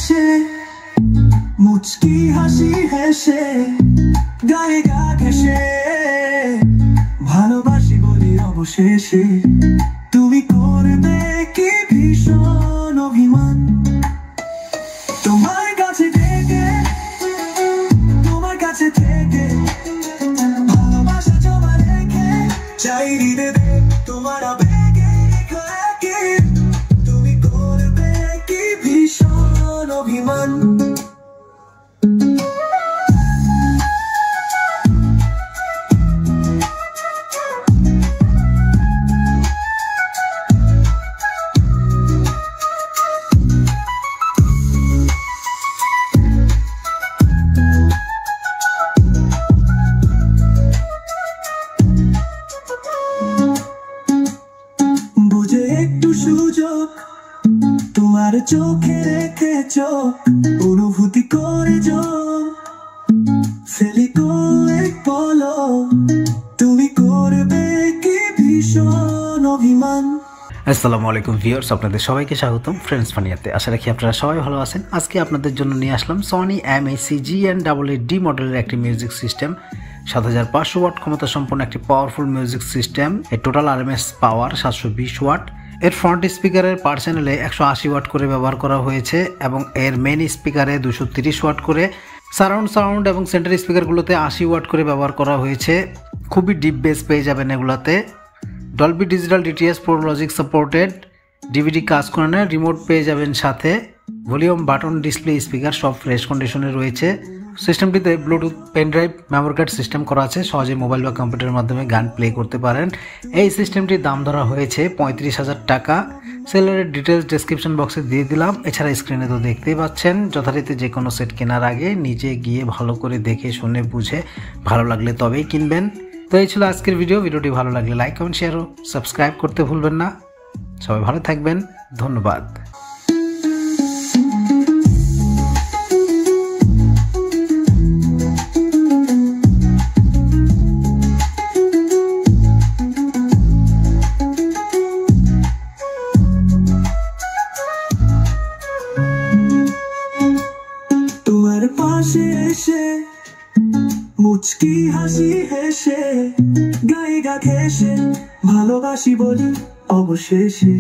এসে মুচকি হাসি হেসে গায়ে গা ঘেসে ভালোবাসি বলি অবশেষে তুমি করবে কি ভীষণ অভিমান তোমার কাছে থেকে ভালোবাসা জমা রেখে চাই হৃদয়ে তোমার আবেগে রেখে তুমি করবে কি ভীষণ অভিমান একটু সুযোগ তোমার চোখে রেখে চোখ অনুভূতি করে ফেলিকো এক বলো তুমি করবে কি ভীষণ অভিমান। আসসালামু আলাইকুম ভিউয়ার্স, আপনাদের সবাইকে স্বাগতম ফ্রেন্ডস ফানিয়াতে। আশা রাখি আপনারা সবাই ভালো আছেন। আজকে আপনাদের জন্য নিয়ে আসলাম সনি MAC GN88D মডেলের একটি মিউজিক সিস্টেম। 7500 ওয়াট ক্ষমতা সম্পন্ন একটি পাওয়ারফুল মিউজিক সিস্টেম। এর টোটাল RMS পাওয়ার 720 ওয়াট। এর ফ্রন্ট স্পিকারের পার চ্যানেলে 180 ওয়াট করে ব্যবহার করা হয়েছে এবং এর মেইন স্পিকারে 230 ওয়াট করে, সাউন্ড এবং সেন্টার স্পিকারগুলোতে 80 ওয়াট করে ব্যবহার করা হয়েছে। খুবই ডিপ বেস পেয়ে যাবেন এগুলাতে। Dolby digital DTS Pro Logic supported, DVD কাজ করানোর রিমোট পেয়ে যাবেন সাথে। ভলিউম বাটন, ডিসপ্লে, স্পিকার সব ফ্রেশ কন্ডিশনে রয়েছে। সিস্টেমটিতে bluetooth pen drive, memory card system করা আছে। সহজে মোবাইল বা কম্পিউটারের মাধ্যমে গান প্লে করতে পারেন। এই সিস্টেমটির দাম ধরা হয়েছে 35,000 টাকা। সেলের ডিটেলস ডেসক্রিপশন বক্সে দিয়ে দিলাম। এছাড়া স্ক্রিনে তো দেখতেই পাচ্ছেন। যথারীতি যে কোনো সেট কেনার আগে নিজে গিয়ে ভালো করে দেখে শুনে বুঝে ভালো লাগলে তবেই কিনবেন। তো এই ছিল আজকের ভিডিওটি ভালো লাগলে লাইক, কমেন্ট, শেয়ার ও সাবস্ক্রাইব করতে ভুলবেন না। সবাই ভালো থাকবেন, ধন্যবাদ। তোমার পাশে এসে মুচকি হাসি হেসে গায়ে গা ঘেসে ভালোবাসি বলি অবশেষে।